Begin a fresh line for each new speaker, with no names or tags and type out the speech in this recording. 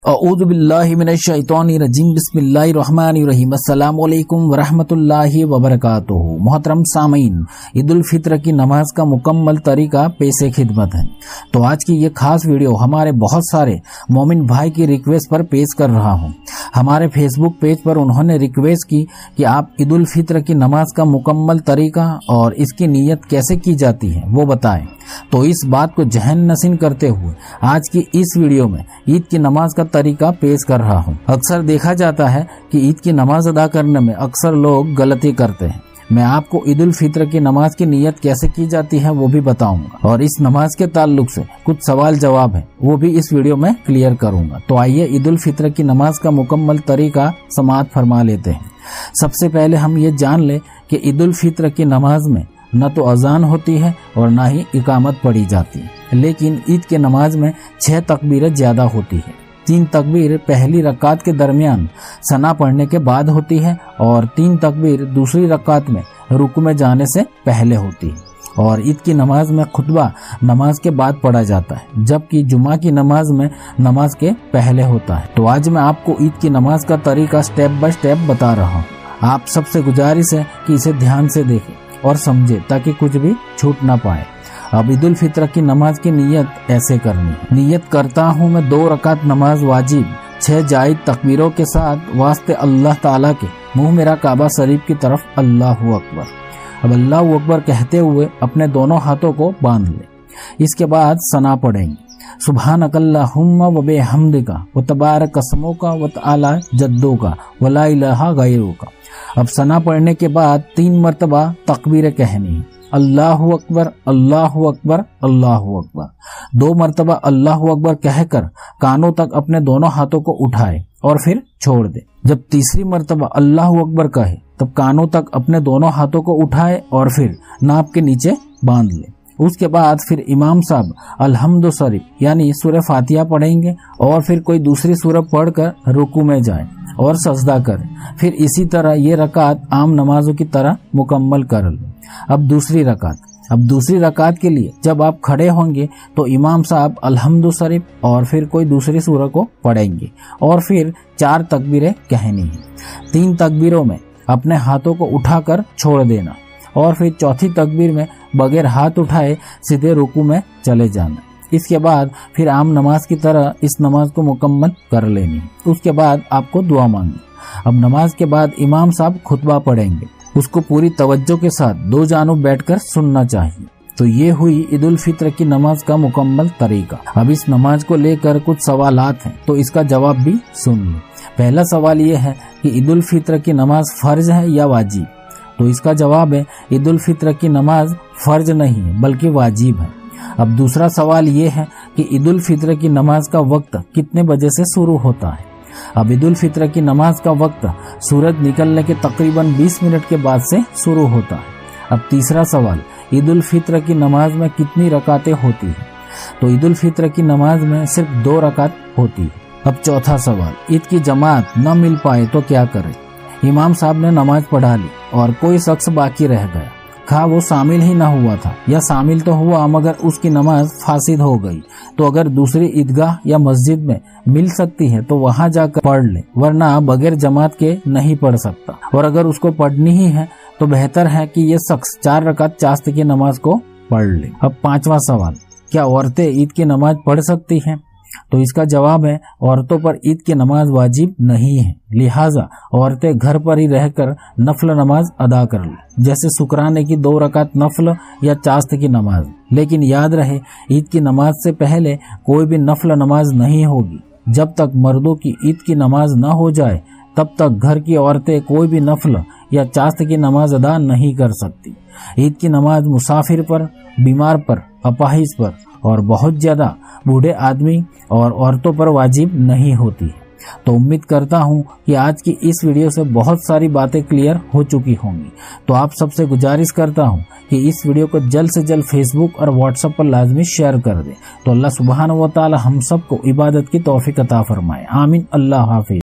اعوذ باللہ من الشیطان الرجیم بسم اللہ الرحمن الرحیم السلام علیکم ورحمۃ اللہ وبرکاتہ۔ محترم سامعین، عید الفطر کی نماز کا مکمل طریقہ پیش خدمت ہے۔ تو آج کی یہ خاص ویڈیو ہمارے بہت سارے مومن بھائی کی ریکویسٹ پر پیش کر رہا ہوں۔ ہمارے فیس بک پیج پر انہوں نے ریکویسٹ کی کہ آپ عید الفطر کی نماز کا مکمل طریقہ اور اس کی نیت کیسے کی جاتی ہے وہ بتائیں۔ تو اس بات کو ذہن نشین کرتے ہوئے آج کی اس ویڈیو میں عید کی نماز کا طریقہ پیش کر رہا ہوں۔ اکثر دیکھا جاتا ہے کہ عید کی نماز ادا کرنے میں اکثر لوگ غلطی کرتے ہیں۔ میں آپ کو عید الفطر کی نماز کی نیت کیسے کی جاتی ہے وہ بھی بتاؤں گا، اور اس نماز کے تعلق سے کچھ سوال جواب ہیں وہ بھی اس ویڈیو میں کلیئر کروں گا۔ تو آئیے عید الفطر کی نماز کا مکمل طریقہ سماعت فرما لیتے ہیں۔ سب سے پہلے ہم یہ جان لیں کہ عید الفطر کی نماز میں نہ تو اذان ہوتی ہے اور نہ ہی اقامت پڑھی جاتی ہے، لیکن عید کے نماز میں 6 تکبیریں زیادہ ہوتی ہے۔ 3 تکبیر پہلی رکعت کے درمیان ثنا پڑھنے کے بعد ہوتی ہے، اور 3 تکبیر دوسری رکعت میں رکوع میں جانے سے پہلے ہوتی ہے، اور عید کی نماز میں خطبہ نماز کے بعد پڑھا جاتا ہے، جبکہ جمعہ کی نماز میں نماز کے پہلے ہوتا ہے۔ تو آج میں آپ کو عید کی نماز کا طریقہ سٹیپ بائی سٹیپ بتا رہا ہوں۔ آپ سب سے گزارش ہے کہ اسے دھیان سے دیکھیں اور سمجھے تاکہ کچھ بھی چھوٹ نہ پائے۔ اب عید الفطر کی نماز کی نیت ایسے کرنی ہے۔ نیت کرتا ہوں میں 2 رکعت نماز واجب 6 زائد تکبیروں کے ساتھ واسطے اللہ تعالیٰ کے، منہ میرا کعبہ شریف کی طرف اللہ اکبر۔ اب اللہ اکبر کہتے ہوئے اپنے دونوں ہاتھوں کو باندھ لیں۔ اس کے بعد ثنا پڑھیں گے، سبحانک اللہم و بحمدک و تبارک اسمک و تعالی جدک و لا الہ غیرک۔ اب ثنا پڑھنے کے بعد 3 مرتبہ تکبیر کہنی ہے، اللہ اکبر اللہ اکبر اللہ اکبر۔ 2 مرتبہ اللہ اکبر کہہ کر کانوں تک اپنے دونوں ہاتھوں کو اٹھائے اور پھر چھوڑ دے۔ جب تیسری مرتبہ اللہ اکبر کہے تب کانوں تک اپنے دونوں ہاتھوں کو اٹھائے اور پھر ناپ کے نیچے باندھ لے۔ اس کے بعد پھر امام صاحب الحمد شریف یعنی سورہ فاتحہ پڑھیں گے، اور پھر کوئی دوسری سورہ پڑھ کر رکوع میں جائیں اور سجدہ کریں۔ پھر اسی طرح یہ رکعت عام نمازوں کی طرح مکمل کر لیں۔ اب دوسری رکعت کے لیے جب آپ کھڑے ہوں گے تو امام صاحب الحمد شریف اور پھر کوئی دوسری سورہ کو پڑھیں گے، اور پھر 4 تکبیریں کہنی ہیں۔ 3 تکبیروں میں اپنے ہاتھوں کو اٹھا کر چھوڑ دینا، اور پھر چوتھی تکبیر میں بغیر ہاتھ اٹھائے سیدھے رکوع میں چلے جانا۔ اس کے بعد پھر عام نماز کی طرح اس نماز کو مکمل کر لینی۔ اس کے بعد آپ کو دعا مانگنی۔ اب نماز کے بعد امام صاحب خطبہ پڑھیں گے، اس کو پوری توجہ کے ساتھ 2 جانب بیٹھ کر سننا چاہیے۔ تو یہ ہوئی عید الفطر کی نماز کا مکمل طریقہ۔ اب اس نماز کو لے کر کچھ سوالات ہیں تو اس کا جواب بھی سن لیں۔ پہلا سوال یہ ہے کہ عید الفطر کی نماز فرض ہے یا واجب؟ تو اس کا جواب ہے عید الفطر کی نماز فرض نہیں ہے بلکہ واجب ہے۔ اب دوسرا سوال یہ ہے کہ عید الفطر کی نماز کا وقت کتنے بجے سے شروع ہوتا ہے؟ اب عید الفطر کی نماز کا وقت سورج نکلنے کے تقریباً 20 منٹ کے بعد سے شروع ہوتا ہے۔ اب تیسرا سوال، عید الفطر کی نماز میں کتنی رکعتیں ہوتی ہیں؟ تو عید الفطر کی نماز میں صرف 2 رکعت ہوتی ہے۔ اب چوتھا سوال، عید کی جماعت نہ مل پائے تو کیا کرے؟ امام صاحب نے نماز پڑھا لی اور کوئی شخص باقی رہ گیا، خواہ وہ شامل ہی نہ ہوا تھا یا شامل تو ہوا مگر اس کی نماز فاسد ہو گئی، تو اگر دوسری عیدگاہ یا مسجد میں مل سکتی ہے تو وہاں جا کر پڑھ لے، ورنہ بغیر جماعت کے نہیں پڑھ سکتا، اور اگر اس کو پڑھنی ہی ہے تو بہتر ہے کہ یہ شخص 4 رکعت چاشت کی نماز کو پڑھ لے۔ اب 5واں سوال، کیا عورتیں عید کی نماز پڑھ سکتی ہیں؟ تو اس کا جواب ہے عورتوں پر عید کی نماز واجب نہیں ہے، لہٰذا عورتیں گھر پر ہی رہ کر نفل نماز ادا کر لیں، جیسے شکرانے کی 2 رکعت نفل یا چاشت کی نماز۔ لیکن یاد رہے عید کی نماز سے پہلے کوئی بھی نفل نماز نہیں ہوگی۔ جب تک مردوں کی عید کی نماز نہ ہو جائے تب تک گھر کی عورتیں کوئی بھی نفل یا چاشت کی نماز ادا نہیں کر سکتی۔ عید کی نماز مسافر پر، بیمار پر، اپاہج پر اور بہت زیادہ بوڑھے آدمی اور عورتوں پر واجب نہیں ہوتی ہے۔ تو امید کرتا ہوں کہ آج کی اس ویڈیو سے بہت ساری باتیں کلیئر ہو چکی ہوں گی۔ تو آپ سب سے گزارش کرتا ہوں کہ اس ویڈیو کو جلد سے جلد فیس بک اور واٹس ایپ پر لازمی شیئر کر دیں۔ تو اللہ سبحانہ و تعالی ہم سب کو عبادت کی توفیق عطا فرمائے، آمین۔ اللہ حافظ۔